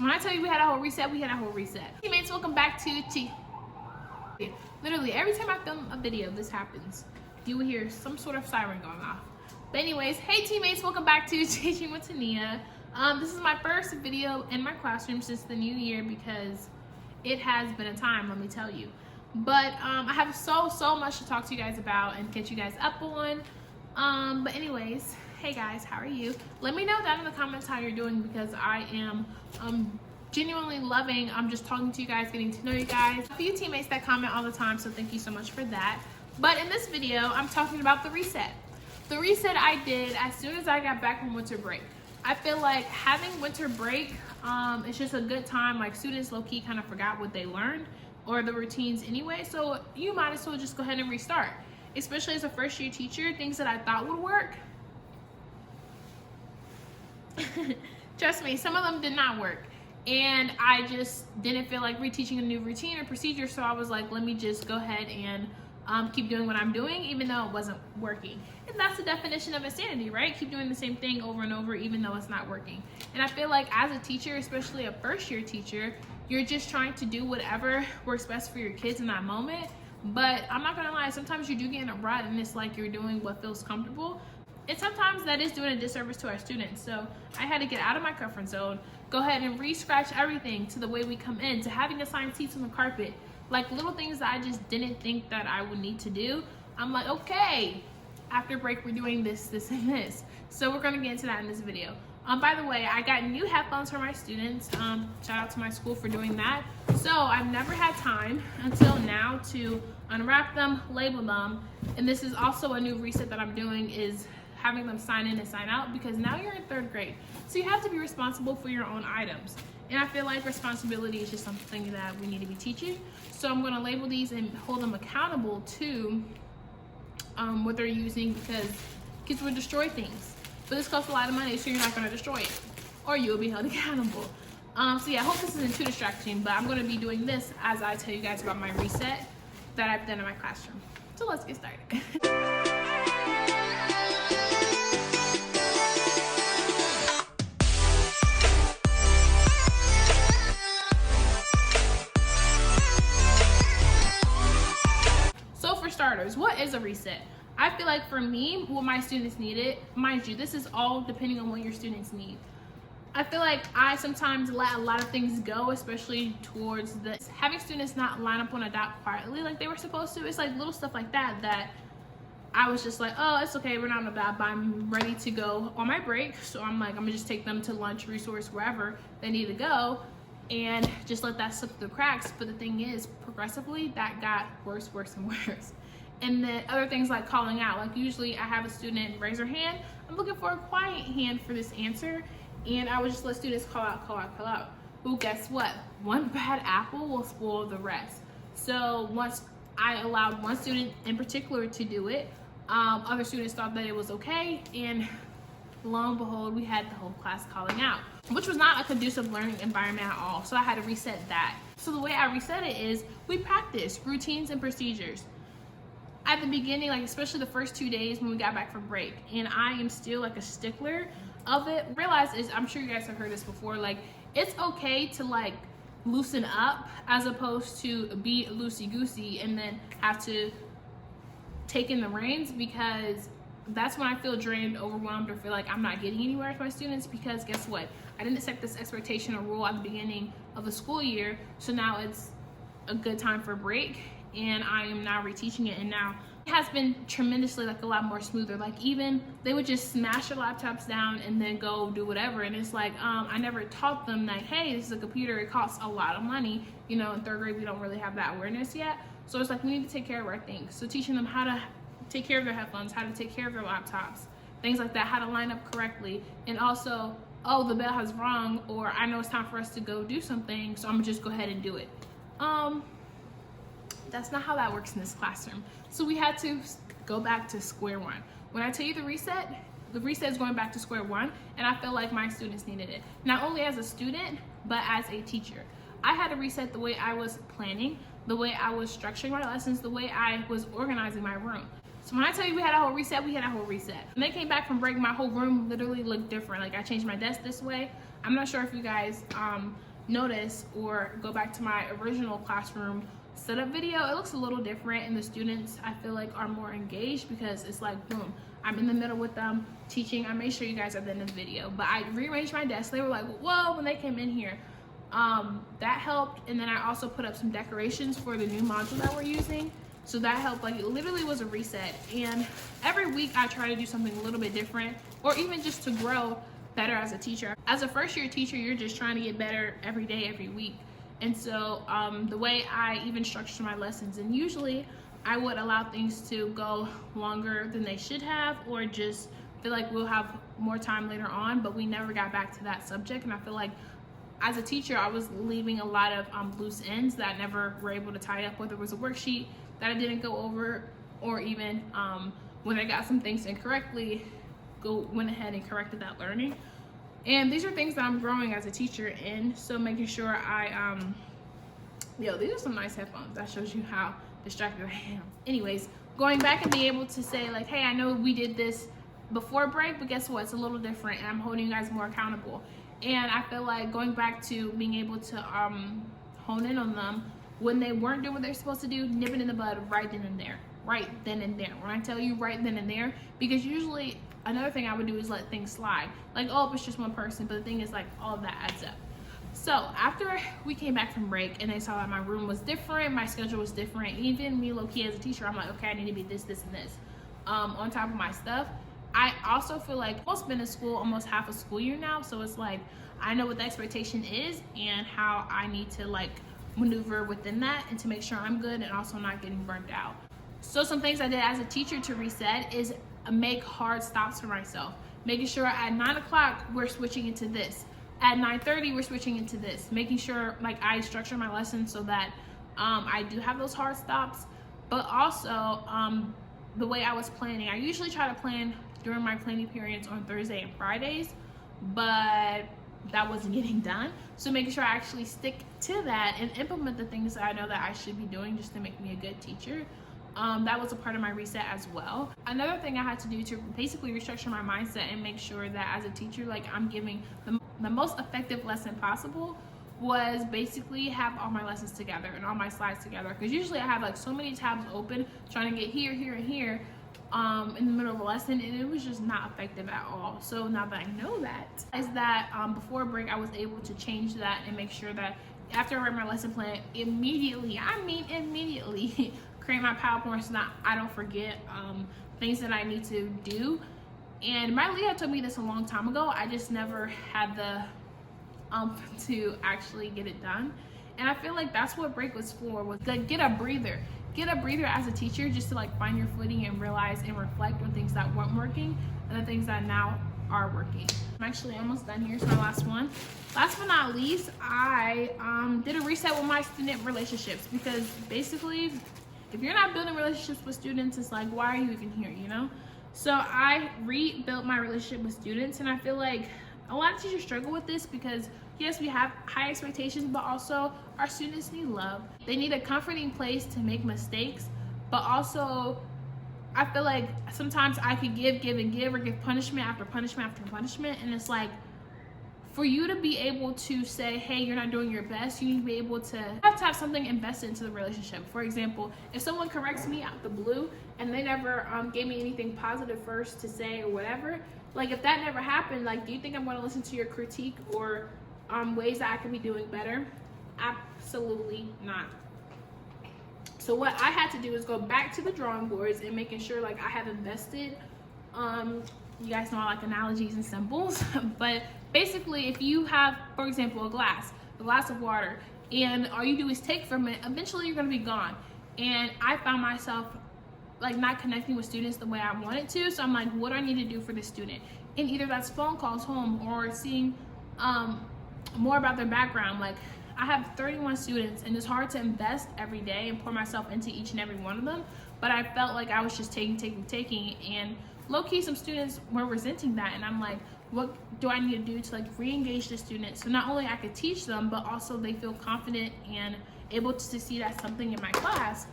So when I tell you we had a whole reset, we had a whole reset. Teammates, welcome back to Literally, every time I film a video, this happens. You will hear some sort of siren going off. But anyways, hey teammates, welcome back to Teaching with Tania. This is my first video in my classroom since the new year because it has been a time, let me tell you. But I have so much to talk to you guys about and catch you guys up on. But anyways, hey guys, how are you? Let me know down in the comments how you're doing because I am genuinely loving just talking to you guys, getting to know you guys. A few teammates that comment all the time, so thank you so much for that. But in this video, I'm talking about the reset. The reset I did as soon as I got back from winter break. I feel like having winter break, it's just a good time. Like students low-key kind of forgot what they learned or the routines anyway. So you might as well just go ahead and restart. Especially as a first-year teacher, things that I thought would work, trust me, some of them did not work. And I just didn't feel like reteaching a new routine or procedure. So I was like, let me just go ahead and keep doing what I'm doing, even though it wasn't working. And that's the definition of insanity, right? Keep doing the same thing over and over, even though it's not working. And I feel like as a teacher, especially a first-year teacher, you're just trying to do whatever works best for your kids in that moment. But I'm not gonna lie, sometimes you do get in a rut and it's like you're doing what feels comfortable. And sometimes that is doing a disservice to our students. So I had to get out of my comfort zone, go ahead and re-scratch everything to the way we come in, to having assigned seats on the carpet. Like little things that I just didn't think that I would need to do. I'm like, okay, after break, we're doing this, this, and this. So we're gonna get into that in this video. By the way, I got new headphones for my students. Shout out to my school for doing that. So I've never had time until now to unwrap them, label them. And this is also a new reset that I'm doing, is having them sign in and sign out, because now you're in 3rd grade. So you have to be responsible for your own items. And I feel like responsibility is just something that we need to be teaching. So I'm gonna label these and hold them accountable to what they're using, because kids will destroy things. But this costs a lot of money, so you're not gonna destroy it, or you'll be held accountable. So yeah, I hope this isn't too distracting, but I'm gonna be doing this as I tell you guys about my reset that I've done in my classroom. So let's get started. Starters, what is a reset? I feel like for me, what my students needed, mind you, this is all depending on what your students need. I feel like I sometimes let a lot of things go, especially towards this. Having students not line up on a dot quietly like they were supposed to. It's like little stuff like that that I was just like, oh, it's okay, we're not on a dot, but I'm ready to go on my break. So I'm like, I'm gonna just take them to lunch, resource, wherever they need to go, and just let that slip through the cracks. But the thing is, progressively, that got worse and worse. And then other things like calling out, like usually I have a student raise their hand, I'm looking for a quiet hand for this answer, and I would just let students call out. Well, guess what? One bad apple will spoil the rest. So once I allowed one student in particular to do it, other students thought that it was okay, and lo and behold, we had the whole class calling out, which was not a conducive learning environment at all. So I had to reset that. So the way I reset it is we practice routines and procedures. At the beginning, like especially the first 2 days when we got back from break, and I am still like a stickler of it. Realize is, I'm sure you guys have heard this before, like it's okay to like loosen up as opposed to be loosey-goosey and then have to take in the reins, because that's when I feel drained, overwhelmed, or feel like I'm not getting anywhere with my students, because guess what? I didn't set this expectation or rule at the beginning of the school year, so now it's a good time for break, and I am now reteaching it, and now it has been tremendously like a lot more smoother. Like even they would just smash their laptops down and then go do whatever, and it's like I never taught them that, hey, this is a computer, it costs a lot of money. You know, in 3rd grade we don't really have that awareness yet, so it's like we need to take care of our things. So teaching them how to take care of their headphones, how to take care of their laptops, things like that, how to line up correctly, and also, oh, the bell has rung, or I know it's time for us to go do something, so I'm gonna just go ahead and do it. That's not how that works in this classroom. So we had to go back to square one. When I tell you the reset is going back to square one, and I feel like my students needed it. Not only as a student, but as a teacher. I had to reset the way I was planning, the way I was structuring my lessons, the way I was organizing my room. So when I tell you we had a whole reset, we had a whole reset. When they came back from break, my whole room literally looked different. Like I changed my desk this way. I'm not sure if you guys notice or go back to my original classroom setup video, it looks a little different, and the students, I feel like, are more engaged because it's like, boom, I'm in the middle with them teaching. I may show you guys at the end of the video, but I rearranged my desk. They were like, whoa, when they came in here. That helped. And then I also put up some decorations for the new module that we're using, so that helped. Like, it literally was a reset. And every week I try to do something a little bit different, or even just to grow better as a teacher. As a first year teacher, you're just trying to get better every day, every week. And so the way I even structure my lessons, and usually I would allow things to go longer than they should have, or just feel like we'll have more time later on, but we never got back to that subject. And I feel like as a teacher, I was leaving a lot of loose ends that I never were able to tie up, whether it was a worksheet that I didn't go over, or even when I got some things incorrectly, went ahead and corrected that learning. And these are things that I'm growing as a teacher in, so making sure these are some nice headphones. That shows you how distracted I am. Anyways, going back and being able to say like, hey, I know we did this before break, but guess what? It's a little different, and I'm holding you guys more accountable. And I feel like going back to being able to hone in on them when they weren't doing what they're supposed to do, nip it in the bud right then and there. Right then and there. When I tell you right then and there, because usually another thing I would do is let things slide. Like, oh, if it's just one person, but the thing is, like, all of that adds up. So after we came back from break and they saw that my room was different, my schedule was different, even me low-key as a teacher, I'm like, okay, I need to be this, this, and this on top of my stuff. I also feel like I've almost been in school almost half a school year now, so it's like I know what the expectation is and how I need to like maneuver within that, and to make sure I'm good and also not getting burnt out. So some things I did as a teacher to reset is make hard stops for myself, making sure at 9 o'clock we're switching into this, at 9:30 we're switching into this, making sure like I structure my lessons so that I do have those hard stops. But also the way I was planning, I usually try to plan during my planning periods on Thursday and Fridays, but that wasn't getting done. So making sure I actually stick to that and implement the things that I know that I should be doing just to make me a good teacher. That was a part of my reset as well. Another thing I had to do to basically restructure my mindset and make sure that as a teacher, like I'm giving the most effective lesson possible, was basically have all my lessons together and all my slides together. Because usually I have like so many tabs open trying to get here, here, and here in the middle of a lesson, and it was just not effective at all. So now that I know that, is that before break I was able to change that and make sure that after I write my lesson plan, immediately create my PowerPoint so that I don't forget things that I need to do. And my leader told me this a long time ago. I just never had the to actually get it done. And I feel like that's what break was for, was like get a breather as a teacher, just to like find your footing and realize and reflect on things that weren't working and the things that now are working. I'm actually almost done. Here's my last one. Last but not least, I did a reset with my student relationships, because basically if you're not building relationships with students, it's like, why are you even here, you know? So I rebuilt my relationship with students, and I feel like a lot of teachers struggle with this because yes, we have high expectations, but also our students need love. They need a comforting place to make mistakes, but also I feel like sometimes I could give or give punishment after punishment after punishment, and it's like, for you to be able to say, hey, you're not doing your best, you need to be able to have something invested into the relationship. For example, if someone corrects me out the blue and they never gave me anything positive first to say or whatever, like if that never happened, like do you think I'm going to listen to your critique or ways that I could be doing better? Absolutely not. So what I had to do is go back to the drawing boards and making sure like I have invested. You guys know I like analogies and symbols, but basically if you have, for example, a glass of water, and all you do is take from it, eventually you're going to be gone. And I found myself like not connecting with students the way I wanted to, so I'm like, what do I need to do for this student? And either that's phone calls home or seeing more about their background. Like I have 31 students, and it's hard to invest every day and pour myself into each and every one of them, but I felt like I was just taking, and low-key some students were resenting that, and I'm like, what do I need to do to like re-engage the students so not only I could teach them, but also they feel confident and able to see that something in my class.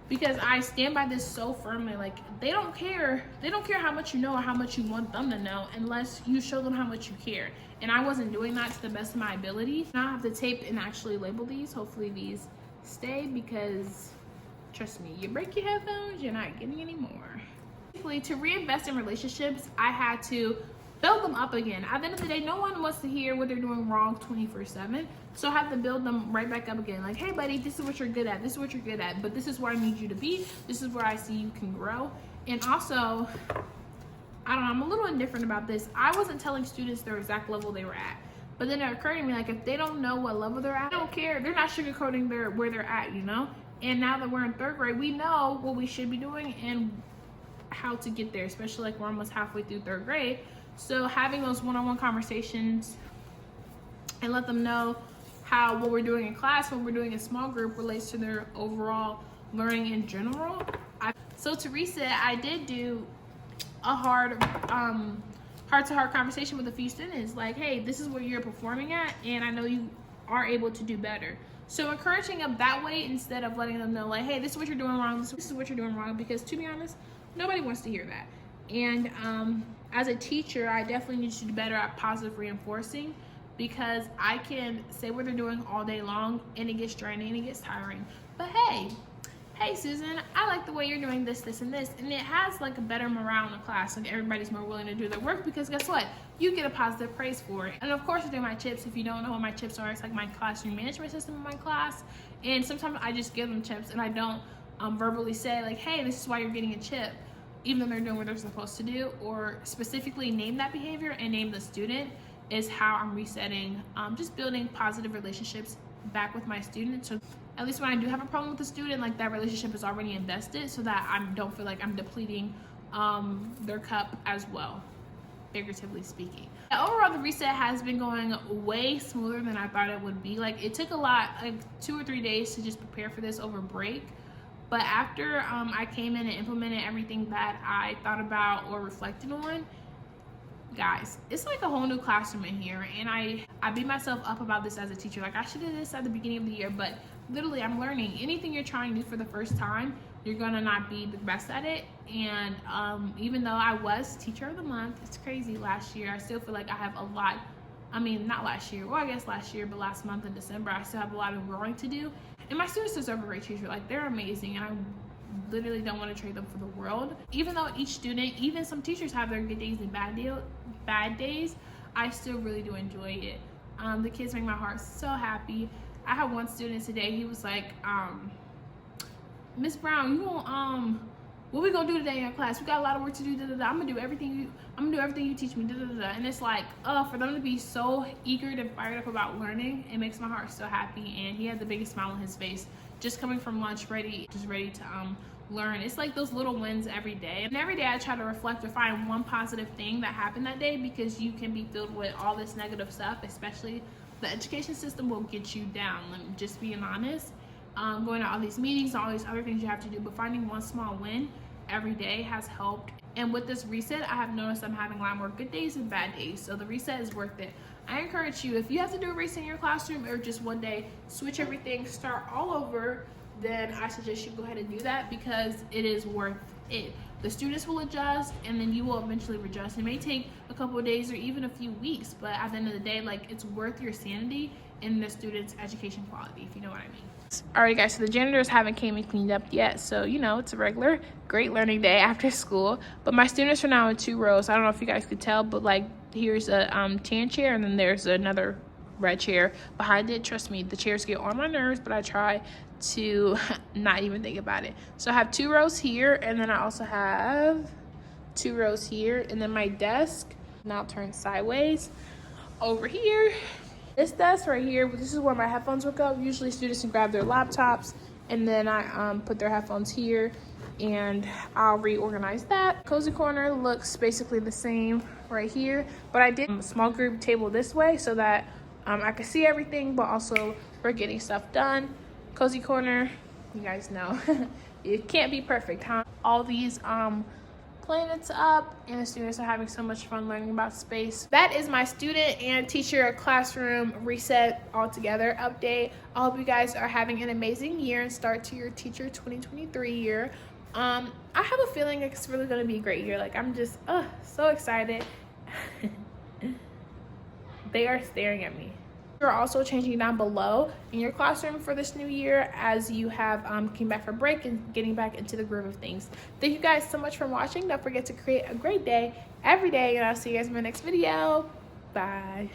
because I stand by this so firmly. Like, they don't care how much you know or how much you want them to know unless you show them how much you care. And I wasn't doing that to the best of my ability. Now I have to tape and actually label these. Hopefully these stay, because trust me, you break your headphones, you're not getting any more. To reinvest in relationships, I had to build them up again. At the end of the day, no one wants to hear what they're doing wrong 24/7. So I have to build them right back up again. Like, hey buddy, this is what you're good at. This is what you're good at. But this is where I need you to be. This is where I see you can grow. And also, I don't know, I'm a little indifferent about this. I wasn't telling students their exact level they were at. But then it occurred to me, like, if they don't know what level they're at, they don't care. They're not sugarcoating where they're at, you know? And now that we're in 3rd grade, we know what we should be doing and how to get there, especially like we're almost halfway through 3rd grade. So having those one-on-one conversations and let them know how what we're doing in class, what we're doing in small group relates to their overall learning in general. So to reset, I did do a heart-to-heart conversation with a few students, like, hey, this is where you're performing at, and I know you are able to do better. So encouraging them that way instead of letting them know, like, hey, this is what you're doing wrong, this is what you're doing wrong, because to be honest, nobody wants to hear that. And as a teacher, I definitely need to do better at positive reinforcing, because I can say what they're doing all day long and it gets draining and it gets tiring. But hey Susan, I like the way you're doing this, this, and this. And it has like a better morale in the class, and everybody's more willing to do their work, because guess what? You get a positive praise for it. And of course I do my chips. If you don't know what my chips are, it's like my classroom management system in my class. And sometimes I just give them chips and I don't verbally say like, hey, this is why you're getting a chip, even though they're doing what they're supposed to do, or specifically name that behavior and name the student, is how I'm resetting, just building positive relationships back with my students. So at least when I do have a problem with a student, like, that relationship is already invested, so that I don't feel like I'm depleting their cup as well, figuratively speaking. Overall, the reset has been going way smoother than I thought it would be. Like, it took a lot, like 2 or 3 days to just prepare for this over break. But after I came in and implemented everything that I thought about or reflected on, guys, it's like a whole new classroom in here. And I beat myself up about this as a teacher. Like, I should have did this at the beginning of the year, but literally I'm learning. Anything you're trying new for the first time, you're gonna not be the best at it. And even though I was teacher of the month, it's crazy, last year, I still feel like I have a lot, I mean, not last year, well, I guess last year, but last month in December, I still have a lot of growing to do. And my students deserve a great teacher. Like, they're amazing, and I literally don't want to trade them for the world. Even though each student, even some teachers have their good days and bad days, I still really do enjoy it. The kids make my heart so happy. I had one student today, he was like, Miss Brown, you gonna, what we gonna do today in class? We got a lot of work to do, I'm gonna do everything you teach me, And it's like, for them to be so eager and fired up about learning, it makes my heart so happy. And he had the biggest smile on his face, just coming from lunch, just ready to learn. It's like those little wins every day. And every day I try to reflect or find one positive thing that happened that day, because you can be filled with all this negative stuff, especially the education system will get you down. Like, just being honest. Going to all these meetings, all these other things you have to do, but finding one small win every day has helped. And with this reset, I have noticed I'm having a lot more good days and bad days. So the reset is worth it. I encourage you, if you have to do a reset in your classroom or just one day, switch everything, start all over, then I suggest you go ahead and do that, because it is worth it. The students will adjust, and then you will eventually adjust. It may take a couple of days or even a few weeks, but at the end of the day, like, it's worth your sanity and the students' education quality, if you know what I mean. Alright guys, so the janitors haven't came and cleaned up yet, so you know, it's a regular great learning day after school. But my students are now in 2 rows. I don't know if you guys could tell, but like, here's a tan chair, and then there's another red chair behind it. Trust me, the chairs get on my nerves, but I try to not even think about it. So I have 2 rows here, and then I also have 2 rows here, and then my desk now turned sideways over here. This desk right here, this is where my headphones will go. Usually students can grab their laptops, and then I put their headphones here, and I'll reorganize that. Cozy corner looks basically the same right here, but I did a small group table this way so that I could see everything, but also we're getting stuff done. Cozy corner, you guys know, it can't be perfect, huh? All these planets up, and the students are having so much fun learning about space. That is my student and teacher classroom reset all together update. I hope you guys are having an amazing year and start to your teacher 2023 year. I have a feeling it's really going to be a great year. Like, I'm just so excited. They are staring at me. You're also changing down below in your classroom for this new year as you have came back for break and getting back into the groove of things. Thank you guys so much for watching. Don't forget to create a great day every day, and I'll see you guys in my next video. Bye.